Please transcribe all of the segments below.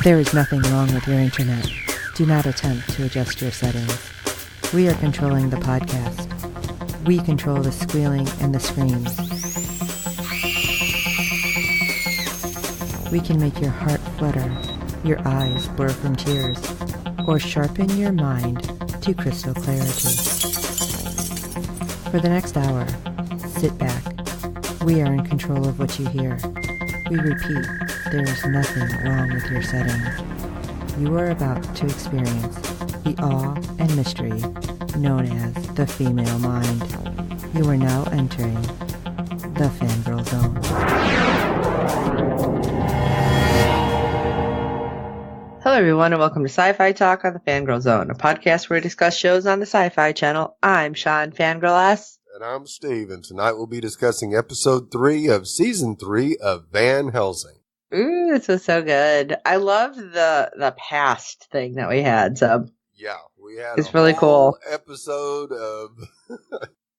There is nothing wrong with your internet. Do not attempt to adjust your settings. We are controlling the podcast. We control the squealing and the screams. We can make your heart flutter, your eyes blur from tears, or sharpen your mind to crystal clarity. For the next hour, sit back. We are in control of what you hear. We repeat, there is nothing wrong with your settings. You are about to experience the awe and mystery known as the female mind. You are now entering the Fangirl Zone. Hello everyone and welcome to SyFy Talk on the Fangirl Zone, a podcast where we discuss shows on the SyFy channel. I'm Sean Fangirl S. And I'm Steve, and tonight we'll be discussing episode 3 of season 3 of VanHelsing. Ooh, this was so good. I loved the past thing that we had. So yeah, we had it's really cool episode of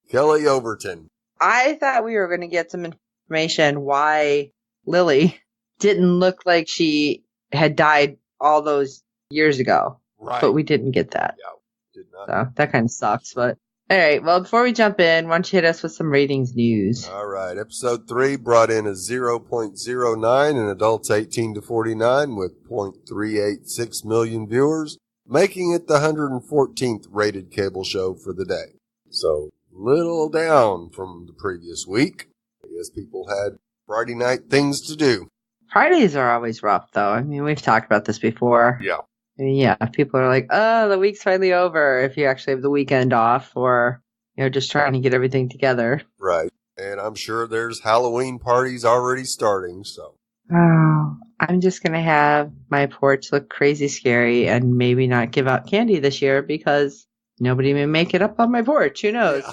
Kelly Overton. I thought we were going to get some information why Lily didn't look like she had died all those years ago. Right. But we didn't get that. Yeah, did not. So that kind of sucks. But all right. Well, before we jump in, why don't you hit us with some ratings news? All right. Episode 3 brought in a 0.09 in adults 18 to 49 with 0.386 million viewers, making it the 114th rated cable show for the day. So little down from the previous week. I guess people had Friday night things to do. Fridays are always rough, though. I mean, we've talked about this before. Yeah. I mean, yeah, people are like, oh, the week's finally over if you actually have the weekend off or, you know, just trying to get everything together. Right. And I'm sure there's Halloween parties already starting, so. Oh, I'm just going to have my porch look crazy scary and maybe not give out candy this year because nobody may make it up on my porch. Who knows?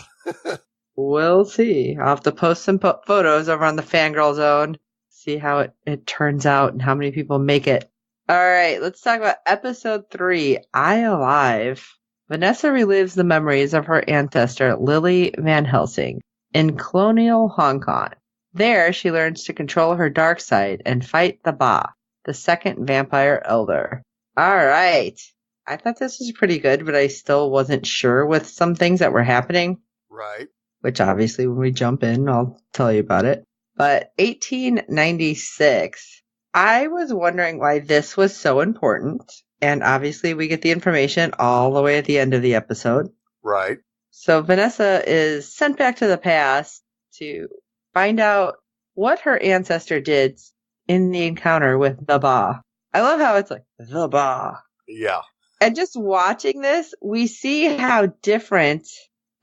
Yeah. We'll see. I'll have to post some photos over on the Fangirl Zone. See how it turns out and how many people make it. All right, let's talk about episode 3, I Alive. Vanessa relives the memories of her ancestor, Lily VanHelsing, in colonial Hong Kong. There, she learns to control her dark side and fight the Ba, the second vampire elder. All right. I thought this was pretty good, but I still wasn't sure with some things that were happening. Right. Which obviously when we jump in, I'll tell you about it. But 1896, I was wondering why this was so important. And obviously we get the information all the way at the end of the episode. Right. So Vanessa is sent back to the past to find out what her ancestor did in the encounter with the Ba. I love how it's like, the Ba. Yeah. And just watching this, we see how different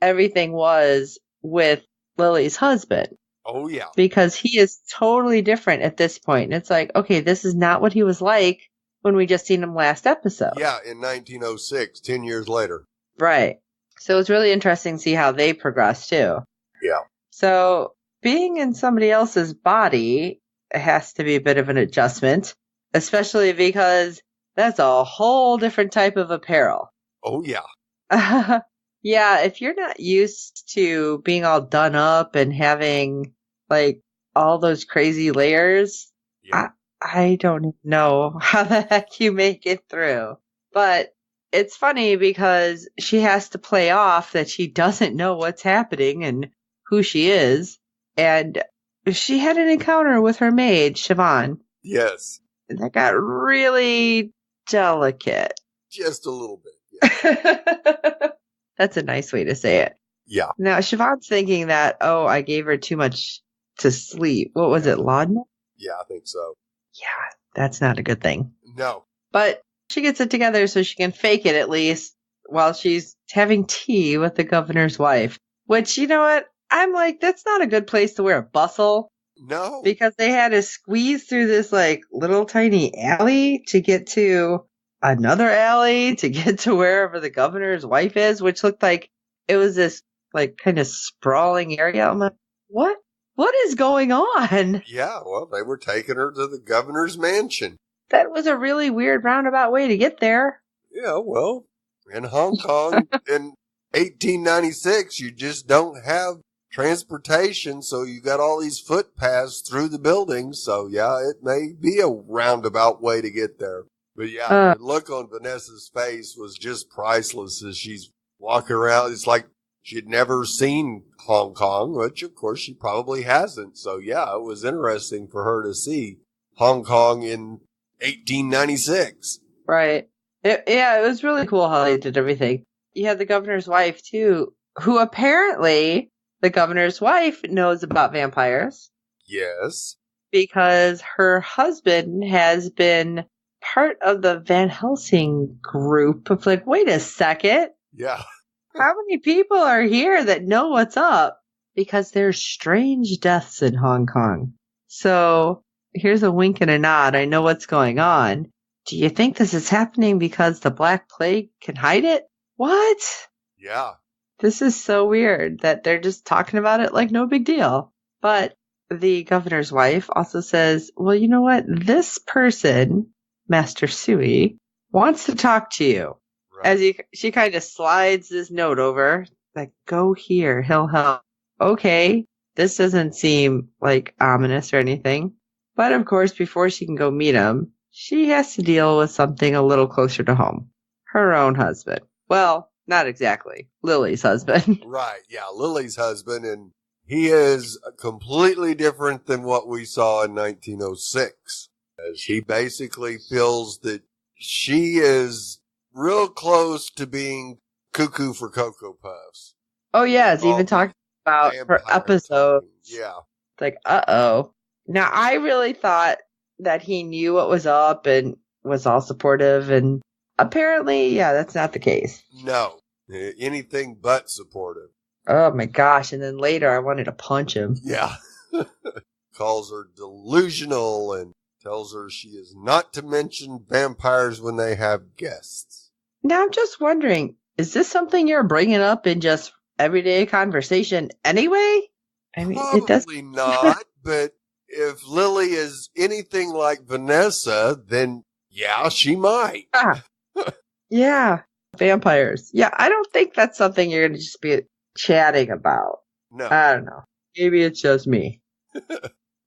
everything was with Lily's husband. Oh, yeah. Because he is totally different at this point. And it's like, okay, this is not what he was like when we just seen him last episode. Yeah, in 1906, 10 years later. Right. So it's really interesting to see how they progress, too. Yeah. So being in somebody else's body has to be a bit of an adjustment, especially because that's a whole different type of apparel. Oh, yeah. Yeah, if you're not used to being all done up and having, like, all those crazy layers, yeah. I don't know how the heck you make it through. But it's funny because she has to play off that she doesn't know what's happening and who she is. And she had an encounter with her maid, Siobhan. Yes. And that got really delicate. Just a little bit, yeah. That's a nice way to say it. Yeah. Now, Siobhan's thinking that, oh, I gave her too much to sleep. What was it, laudanum? Yeah, I think so. Yeah, that's not a good thing. No. But she gets it together so she can fake it at least while she's having tea with the governor's wife. Which, you know what? I'm like, that's not a good place to wear a bustle. No. Because they had to squeeze through this, like, little tiny alley to get to another alley to get to wherever the governor's wife is, which looked like it was this like kind of sprawling area. I'm like, what is going on? Yeah, well, they were taking her to the governor's mansion. That was a really weird roundabout way to get there. Yeah, well, in Hong Kong in 1896, you just don't have transportation, so you got all these footpaths through the buildings. So yeah, it may be a roundabout way to get there. But yeah, the look on Vanessa's face was just priceless as she's walking around. It's like she had never seen Hong Kong, which of course she probably hasn't. So yeah, it was interesting for her to see Hong Kong in 1896. Right. It was really cool how they did everything. You had the governor's wife, too, who apparently the governor's wife knows about vampires. Yes. Because her husband has been part of the Van Helsing group. It's like, wait a second. Yeah. How many people are here that know what's up? Because there's strange deaths in Hong Kong. So here's a wink and a nod. I know what's going on. Do you think this is happening because the Black Plague can hide it? What? Yeah. This is so weird that they're just talking about it like no big deal. But the governor's wife also says, well, you know what? This person, Master Sui, wants to talk to you. Right. She kind of slides this note over, like, go here, he'll help. Okay, this doesn't seem like ominous or anything. But of course, before she can go meet him, she has to deal with something a little closer to home. Her own husband. Well, not exactly. Lily's husband. Right, yeah, Lily's husband, and he is completely different than what we saw in 1906. As he basically feels that she is real close to being cuckoo for Cocoa Puffs. Oh, yeah, it's even talking about her episodes. Yeah. It's like, uh-oh. Now, I really thought that he knew what was up and was all supportive, and apparently, yeah, that's not the case. No, anything but supportive. Oh my gosh, and then later I wanted to punch him. Yeah. Calls her delusional and tells her she is not to mention vampires when they have guests. Now I'm just wondering, is this something you're bringing up in just everyday conversation anyway? I mean, probably not, but if Lily is anything like Vanessa, then yeah, she might. Yeah, vampires. Yeah, I don't think that's something you're going to just be chatting about. No. I don't know. Maybe it's just me.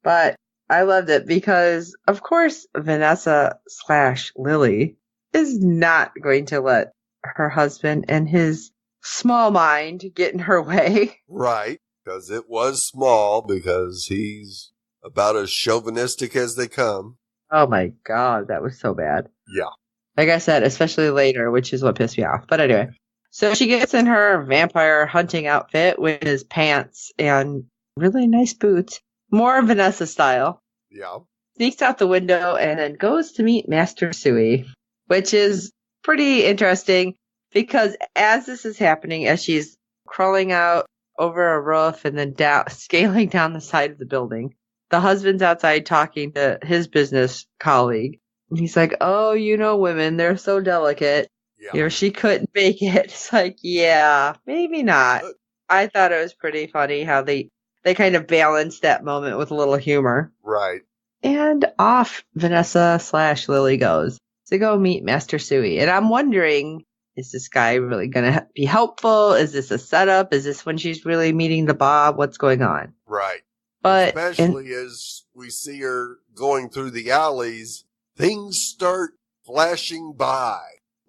But I loved it because, of course, Vanessa/Lily is not going to let her husband and his small mind get in her way. Right, because it was small, because he's about as chauvinistic as they come. Oh my God, that was so bad. Yeah. Like I said, especially later, which is what pissed me off. But anyway, so she gets in her vampire hunting outfit with his pants and really nice boots. More Vanessa style. Yeah. Sneaks out the window and then goes to meet Master Sui, which is pretty interesting because as this is happening, as she's crawling out over a roof and then scaling down the side of the building, the husband's outside talking to his business colleague. And he's like, oh, you know, women, they're so delicate. Yeah. You know, she couldn't make it. It's like, yeah, maybe not. I thought it was pretty funny how they kind of balanced that moment with a little humor. Right. And off Vanessa/Lily goes to go meet Master Sui. And I'm wondering, is this guy really going to be helpful? Is this a setup? Is this when she's really meeting the Bob? What's going on? Right. But especially as we see her going through the alleys, things start flashing by.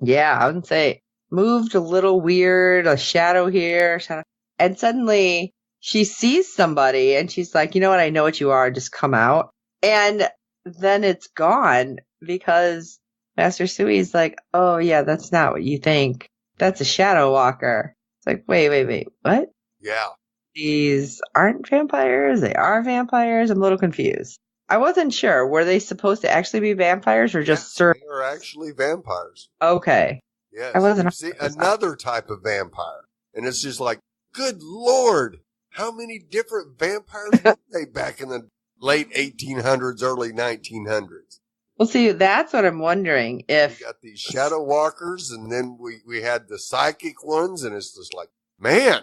Yeah, I would say moved a little weird, a shadow here, shadow. And suddenly she sees somebody and she's like, you know what? I know what you are. Just come out. And then it's gone because Master Sui's like, oh yeah, that's not what you think. That's a shadow walker. It's like, wait, what? Yeah. These aren't vampires. They are vampires. I'm a little confused. I wasn't sure. Were they supposed to actually be vampires or just they are actually vampires. Okay. Yes. I wasn't. See, another type of vampire. And it's just like, good Lord, how many different vampires were they back in the late 1800s, early 1900s? Well, see, that's what I'm wondering. If we got these shadow walkers, and then we had the psychic ones, and it's just like, man.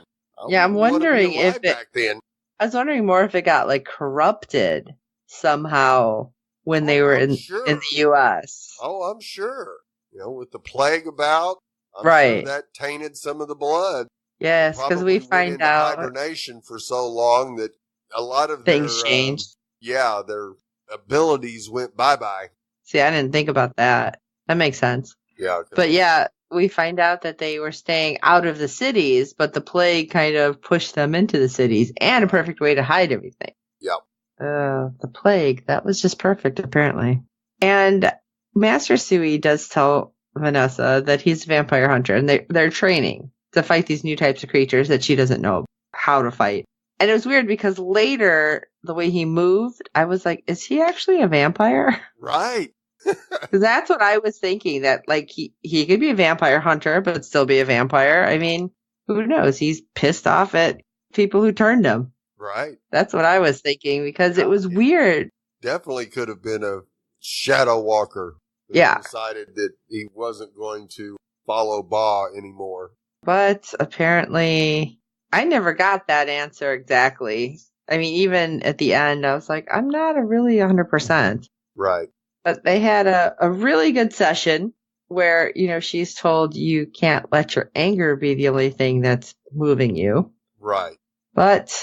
I'm wondering if back then. I was wondering more if it got like corrupted somehow when they were in the U.S. Oh, I'm sure. You know, with the plague about, I'm right. sure that tainted some of the blood. Yes, because we find out hibernation for so long that a lot of things changed. Their abilities went bye-bye. See, I didn't think about that. That makes sense. Yeah. But yeah, we find out that they were staying out of the cities, but the plague kind of pushed them into the cities, and a perfect way to hide everything. Yep. The plague, that was just perfect, apparently. And Master Sui does tell Vanessa that he's a vampire hunter, and they're training to fight these new types of creatures that she doesn't know how to fight. And it was weird because later, the way he moved, I was like, is he actually a vampire? Right. Because that's what I was thinking, that like he could be a vampire hunter, but still be a vampire. I mean, who knows? He's pissed off at people who turned him. Right. That's what I was thinking, because it was weird. Definitely could have been a shadow walker. Yeah. Decided that he wasn't going to follow Ba anymore. But apparently, I never got that answer exactly. I mean, even at the end, I was like, I'm not really 100%. Right. But they had a really good session where, she's told you can't let your anger be the only thing that's moving you. Right. But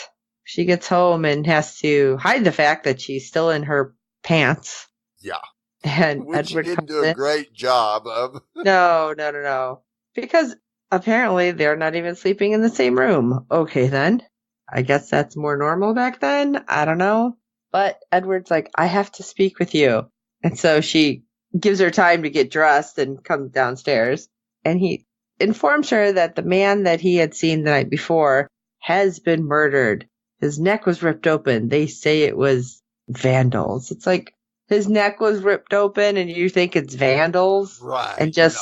she gets home and has to hide the fact that she's still in her pants. Yeah. And Which Edward she didn't do a great job of. No. Because apparently they're not even sleeping in the same room. Okay, then. I guess that's more normal back then. I don't know. But Edward's like, I have to speak with you. And so she gives her time to get dressed and comes downstairs. And he informs her that the man that he had seen the night before has been murdered. His neck was ripped open. They say it was vandals. It's like his neck was ripped open and you think it's vandals? Right. And just...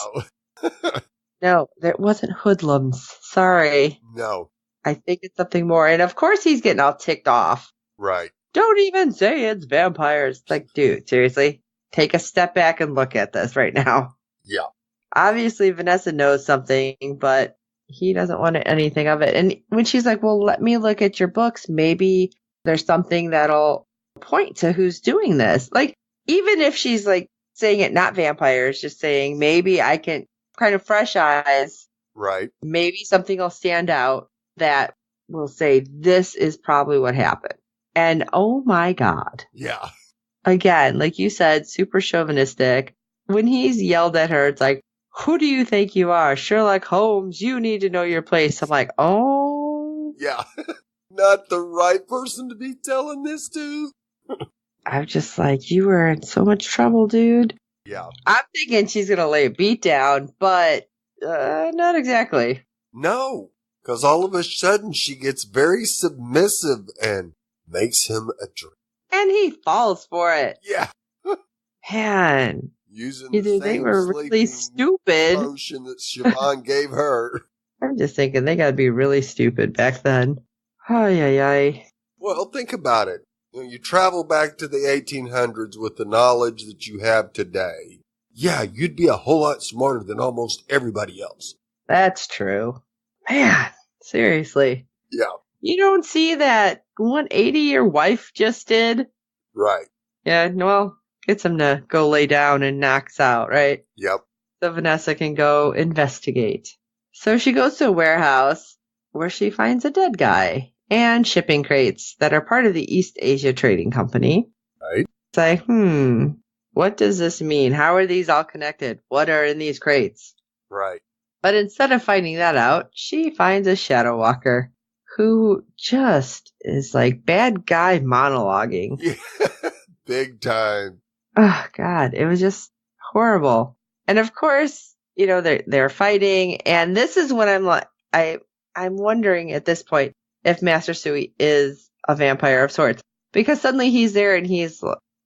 No, there wasn't hoodlums. Sorry. No. I think it's something more. And of course he's getting all ticked off. Right. Don't even say it's vampires. It's like, dude, seriously? Take a step back and look at this right now. Yeah. Obviously, Vanessa knows something, but he doesn't want anything of it. And when she's like, well, let me look at your books, maybe there's something that'll point to who's doing this. Like, even if she's like saying it not vampires, just saying maybe I can kind of fresh eyes. Right. Maybe something will stand out that will say this is probably what happened. And oh my God. Yeah. Again, like you said, super chauvinistic. When he's yelled at her, it's like, who do you think you are? Sherlock Holmes, you need to know your place. I'm like, oh. Yeah. Not the right person to be telling this to. I'm just like, you were in so much trouble, dude. Yeah. I'm thinking she's going to lay a beat down, but not exactly. No, because all of a sudden she gets very submissive and makes him a drink. And he falls for it. Yeah. Man. Using the They same were really stupid potion that Siobhan gave her. I'm just thinking they got to be really stupid back then. Ay. Well, think about it. You travel back to the 1800s with the knowledge that you have today. Yeah, you'd be a whole lot smarter than almost everybody else. That's true. Man, seriously. Yeah. You don't see that 180 your wife just did? Right. Yeah, well, gets him to go lay down and knocks out, right? Yep. So Vanessa can go investigate. So she goes to a warehouse where she finds a dead guy and shipping crates that are part of the East Asia Trading Company. Right. It's like, what does this mean? How are these all connected? What are in these crates? Right. But instead of finding that out, she finds a shadow walker who just is like bad guy monologuing. Yeah. Big time. Oh, God. It was just horrible. And of course, they're fighting. And this is when I'm like, I'm wondering at this point if Master Sui is a vampire of sorts. Because suddenly he's there and he's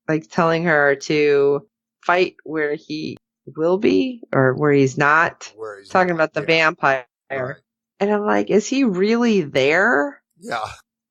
like telling her to fight where he will be or where he's not. Talking about the vampire. Right. And I'm like, is he really there? Yeah.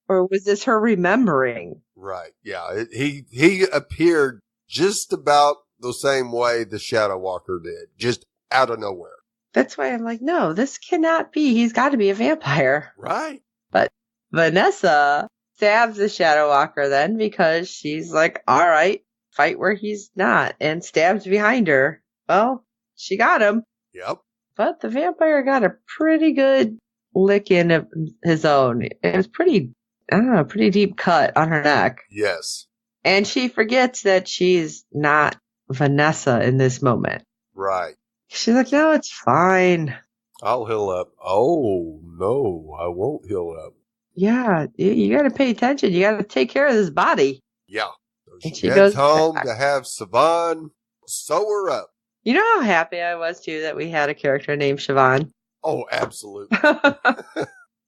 Or was this her remembering? Right. Yeah. He appeared just about the same way the Shadow Walker did. Just out of nowhere. That's why I'm like, no, this cannot be. He's got to be a vampire. Right. But Vanessa stabs the Shadow Walker then because she's like, all right, fight where he's not, and stabs behind her. Well, she got him. Yep. But the vampire got a pretty good lick in of his own. It was pretty deep cut on her neck. Yes. And she forgets that she's not Vanessa in this moment. Right. She's like, no, it's fine. I'll heal up. Oh, no, I won't heal up. Yeah, you got to pay attention. You got to take care of this body. Yeah. So And she she heads goes, home to have Siobhan sew her up. You know how happy I was, too, that we had a character named Siobhan? Oh, absolutely.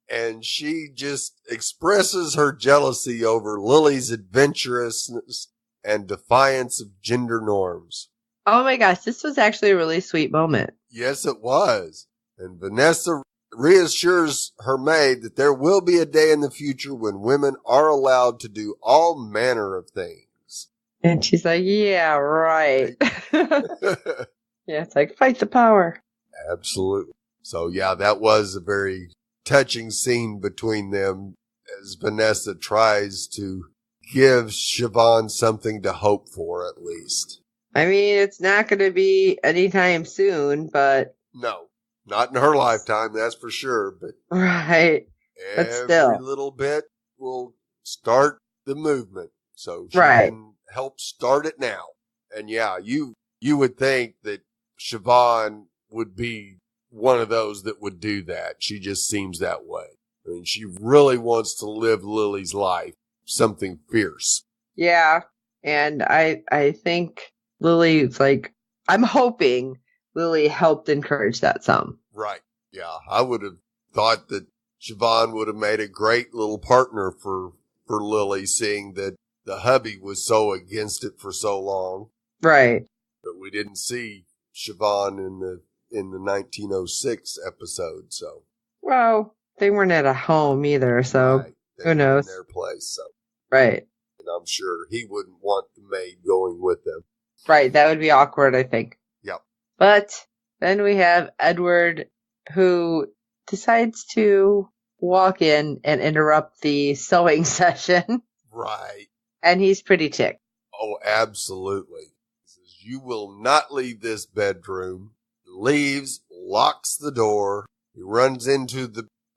And she just expresses her jealousy over Lily's adventurousness and defiance of gender norms. Oh my gosh, this was actually a really sweet moment. Yes, it was. And Vanessa reassures her maid that there will be a day in the future when women are allowed to do all manner of things. And she's like, yeah, right. Yeah, it's like, fight the power. Absolutely. So yeah, that was a very touching scene between them as Vanessa tries to give Siobhan something to hope for, at least. I mean, it's not going to be anytime soon, but... No, not in her lifetime, that's for sure. But right. But still. Every little bit will start the movement. So she right. can help start it now. And yeah, you would think that Siobhan would be one of those that would do that. She just seems that way. I mean, she really wants to live Lily's life, something fierce. Yeah. And I think Lily's like, I'm hoping Lily helped encourage that some. Right. Yeah. I would have thought that Siobhan would have made a great little partner for Lily, seeing that the hubby was so against it for so long. Right. But we didn't see Siobhan in the 1906 episode, so. Well, they weren't at a home either, so right. Who knows? In their place, so. Right. And I'm sure he wouldn't want the maid going with them. Right, that would be awkward, I think. Yep. But then we have Edward, who decides to walk in and interrupt the sewing session. Right. And he's pretty ticked. Oh, absolutely. He says, you will not leave this bedroom. He leaves, locks the door. He runs into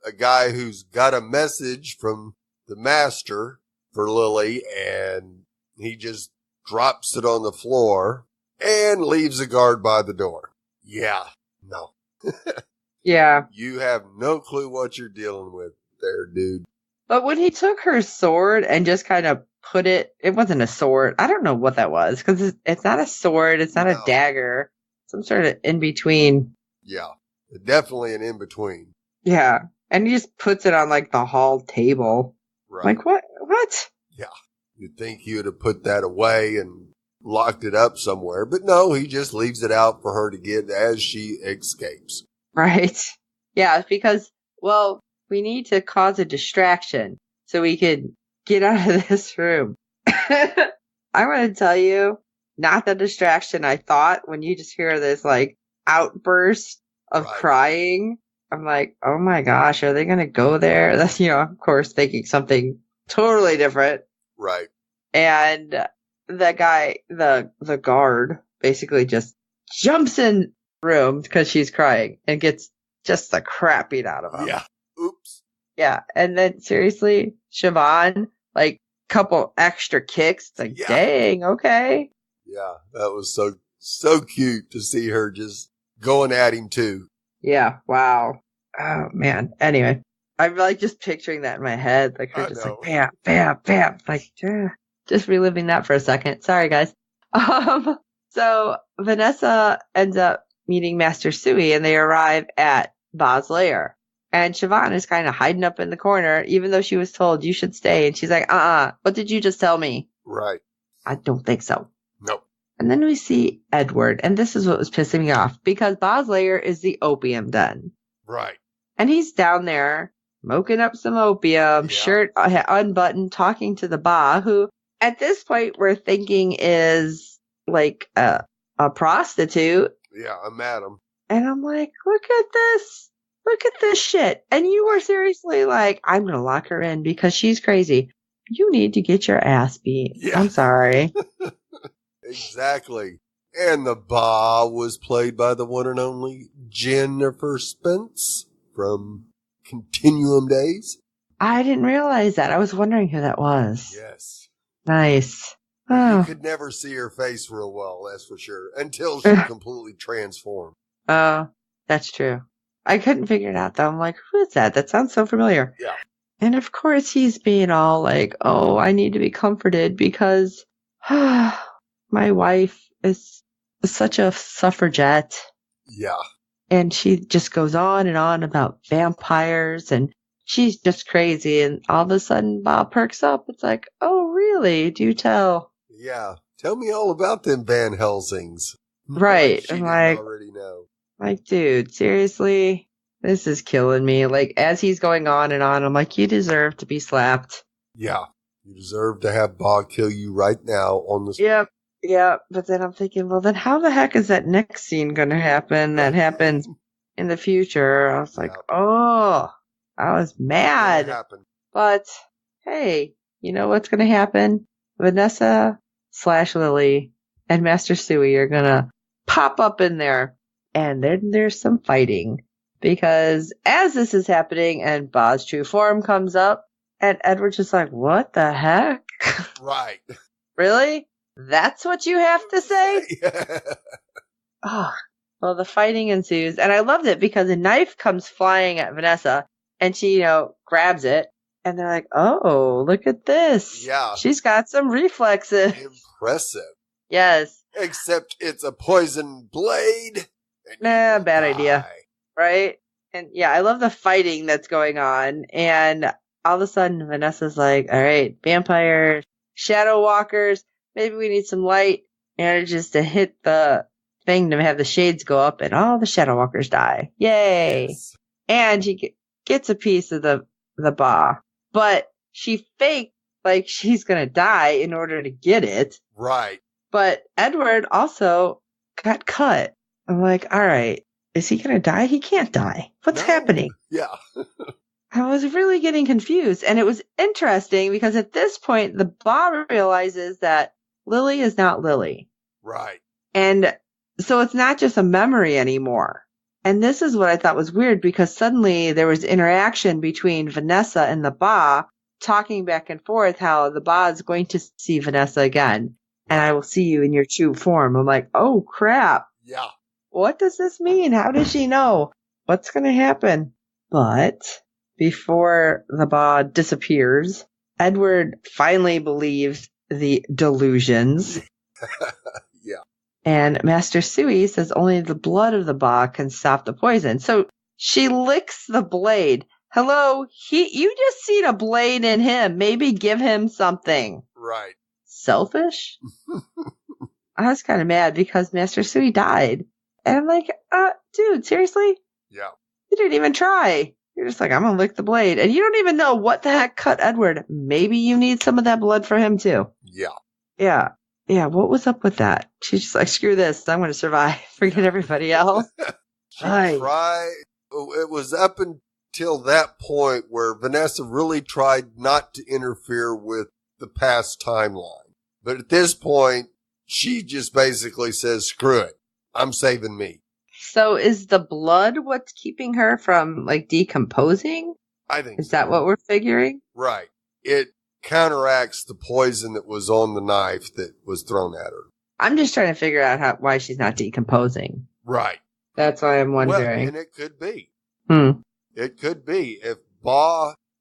a guy who's got a message from the master for Lily, and he just drops it on the floor and leaves a guard by the door. Yeah. No. Yeah. You have no clue what you're dealing with there, dude. But when he took her sword and just kind of put it wasn't a sword. I don't know what that was, because it's not a sword. It's not a dagger. Some sort of in-between. Yeah. Definitely an in-between. Yeah. And he just puts it on like the hall table. Right. Like, what? Yeah. You'd think he would have put that away and locked it up somewhere. But no, he just leaves it out for her to get as she escapes. Right. Yeah, because, well, we need to cause a distraction so we could get out of this room. I want to tell you, not the distraction I thought when you just hear this, like, outburst of crying. I'm like, oh my gosh, are they going to go there? That's, of course, thinking something totally different. Right. And the guy, the guard, basically just jumps in the room because she's crying and gets just the crap beat out of him. Yeah. Oops. Yeah. And then seriously, Siobhan, like, couple extra kicks. It's like, dang, okay. Yeah. That was so cute to see her just going at him too. Yeah. Wow. Oh man. Anyway, I'm like just picturing that in my head. Like her just like, bam, bam, bam. Like, just reliving that for a second. Sorry, guys. So Vanessa ends up meeting Master Sui and they arrive at Ba's lair. And Siobhan is kind of hiding up in the corner, even though she was told you should stay. And she's like, what did you just tell me? Right. I don't think so. No. And then we see Edward. And this is what was pissing me off, because Ba's lair is the opium den. Right. And he's down there smoking up some opium, shirt unbuttoned, talking to the Ba, who at this point we're thinking is like a prostitute. Yeah, a madam. And I'm like, look at this. Look at this shit. And you were seriously like, I'm going to lock her in because she's crazy. You need to get your ass beat. Yeah. I'm sorry. Exactly. And the Ba was played by the one and only Jennifer Spence from Continuum Days. I didn't realize that. I was wondering who that was. Yes. Nice. You could never see her face real well, that's for sure, until she completely transformed. Oh, that's true. I couldn't figure it out, though. I'm like, who is that? That sounds so familiar. Yeah. And of course, he's being all like, oh, I need to be comforted because my wife is such a suffragette. Yeah. And she just goes on and on about vampires, and she's just crazy. And all of a sudden, Bob perks up. It's like, oh, really? Do tell. Yeah. Tell me all about them Van Helsings. Right. She didn't already know. Like, dude, seriously? This is killing me. Like, as he's going on and on, I'm like, you deserve to be slapped. Yeah. You deserve to have Bob kill you right now on the Yep. Yeah, but then I'm thinking, well, then how the heck is that next scene going to happen that happens in the future? I was like, oh, I was mad. But, hey, you know what's going to happen? Vanessa / Lily and Master Suey are going to pop up in there, and then there's some fighting. Because as this is happening and Bob's true form comes up, and Edward's just like, what the heck? Right. Really? That's what you have to say? Oh, well, the fighting ensues. And I loved it because a knife comes flying at Vanessa and she, grabs it. And they're like, oh, look at this. Yeah. She's got some reflexes. Impressive. Yes. Except it's a poison blade. Nah, bad idea. Right? And yeah, I love the fighting that's going on. And all of a sudden, Vanessa's like, all right, vampires, shadow walkers. Maybe we need some light, and just to hit the thing to have the shades go up, and all the shadow walkers die. Yay! Yes. And she gets a piece of the bar, but she faked like she's gonna die in order to get it. Right. But Edward also got cut. I'm like, all right, is he gonna die? He can't die. What's happening? Yeah. I was really getting confused, and it was interesting because at this point, the bar realizes that Lily is not Lily. Right. And so it's not just a memory anymore. And this is what I thought was weird because suddenly there was interaction between Vanessa and the Ba talking back and forth how the Ba is going to see Vanessa again. And I will see you in your true form. I'm like, oh, crap. Yeah. What does this mean? How does she know? What's going to happen? But before the Ba disappears, Edward finally believes the delusions. Yeah. And Master Suey says only the blood of the Ba can stop the poison. So she licks the blade. Hello, you just seen a blade in him. Maybe give him something. Right. Selfish? I was kind of mad because Master Suey died. And I'm like, dude, seriously? Yeah. You didn't even try. You're just like, I'm going to lick the blade. And you don't even know what the heck cut Edward. Maybe you need some of that blood for him, too. Yeah. Yeah. Yeah. What was up with that? She's just like, screw this. I'm going to survive. Forget everybody else. She tried. It was up until that point where Vanessa really tried not to interfere with the past timeline. But at this point, she just basically says, screw it. I'm saving me. So is the blood what's keeping her from decomposing? I think Is that what we're figuring? Right. It counteracts the poison that was on the knife that was thrown at her. I'm just trying to figure out why she's not decomposing. Right. That's why I'm wondering. Well, and it could be. It could be. If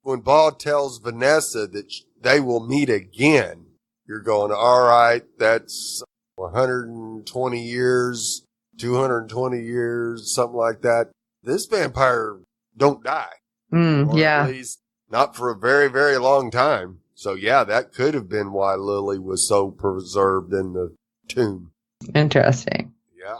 when Ba tells Vanessa that they will meet again, you're going, all right, that's 120 years. 220 years, something like that. This vampire don't die. Yeah. At least not for a very, very long time. So yeah, that could have been why Lily was so preserved in the tomb. Interesting. Yeah.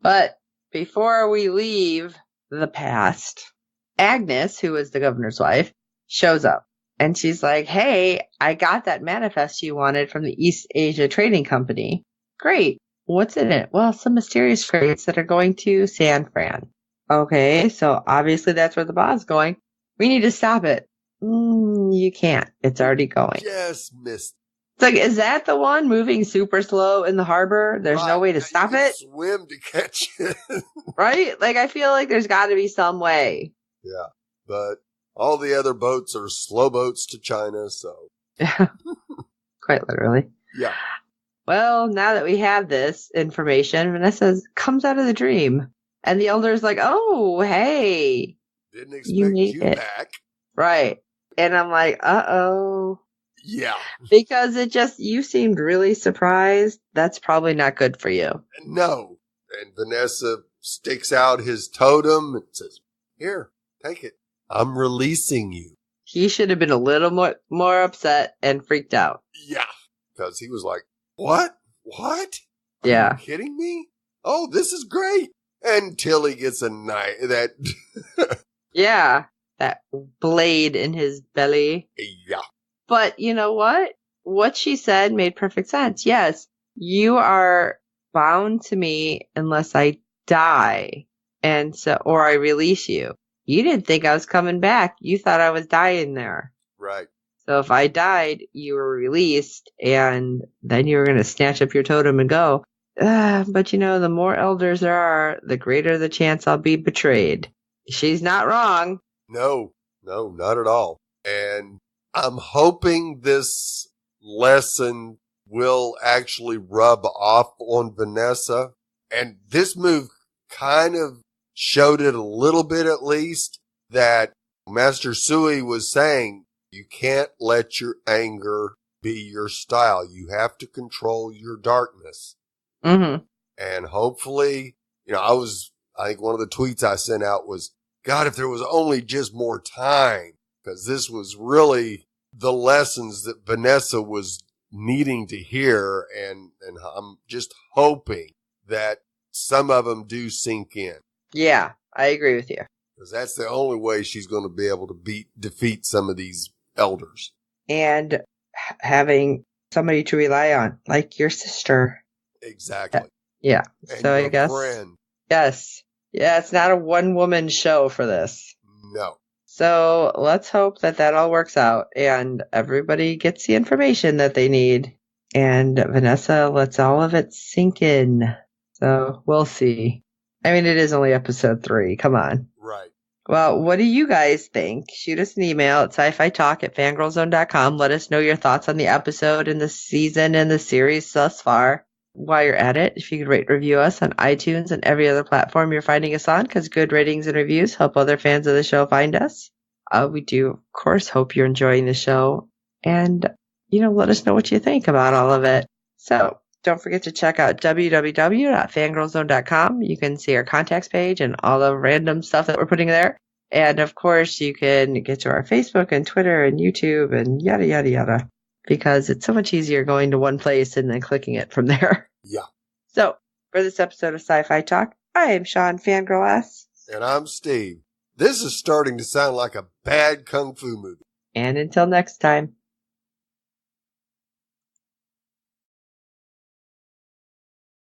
But before we leave the past, Agnes, who is the governor's wife, shows up. And she's like, hey, I got that manifest you wanted from the East Asia Trading Company. Great. What's in it? Well, some mysterious freights that are going to San Fran. Okay, so obviously that's where the Ba's going. We need to stop it. You can't. It's already going. Just missed. It's like, is that the one moving super slow in the harbor? There's no way to stop it? Swim to catch it. Right? I feel like there's got to be some way. Yeah, but all the other boats are slow boats to China, so. Quite literally. Yeah. well, now that we have this information, Vanessa comes out of the dream. And the elder's like, oh, hey. Didn't You expect made you it. back. Right. And I'm like, uh-oh. Yeah. Because you seemed really surprised. That's probably not good for you. No. And Vanessa sticks out his totem and says, here, take it. I'm releasing you. He should have been a little more upset and freaked out. Yeah. Because he was like, what? What? Are Yeah. you kidding me? Oh, this is great. Until he gets a knife that. Yeah. That blade in his belly. Yeah. But you know what? What she said made perfect sense. Yes, you are bound to me unless I die. And so, or I release you. You didn't think I was coming back. You thought I was dying there. Right. So if I died, you were released and then you were going to snatch up your totem and go. But you know, the more elders there are, the greater the chance I'll be betrayed. She's not wrong. No, not at all. And I'm hoping this lesson will actually rub off on Vanessa. And this move kind of showed it a little bit, at least, that Master Sui was saying, you can't let your anger be your style. You have to control your darkness. Mm-hmm. And hopefully, I think one of the tweets I sent out was, God, if there was only just more time, because this was really the lessons that Vanessa was needing to hear. And I'm just hoping that some of them do sink in. Yeah, I agree with you. Because that's the only way she's going to be able to defeat some of these elders. And having somebody to rely on, like your sister. Exactly. Yeah. And so I guess. Friend. Yes. Yeah, it's not a one-woman show for this. No. So let's hope that all works out and everybody gets the information that they need. And Vanessa lets all of it sink in. So we'll see. I mean, it is only episode 3. Come on. Right. Well, what do you guys think? Shoot us an email at syfytalk@fangirlzone.com. Let us know your thoughts on the episode and the season and the series thus far. While you're at it, if you could rate and review us on iTunes and every other platform you're finding us on, because good ratings and reviews help other fans of the show find us. We do, of course, hope you're enjoying the show. And, let us know what you think about all of it. So don't forget to check out www.fangirlzone.com. You can see our contacts page and all the random stuff that we're putting there. And, of course, you can get to our Facebook and Twitter and YouTube and yada, yada, yada. Because it's so much easier going to one place and then clicking it from there. Yeah. So, for this episode of Sci-Fi Talk, I am Sean Fangirl S. And I'm Steve. This is starting to sound like a bad kung fu movie. And until next time.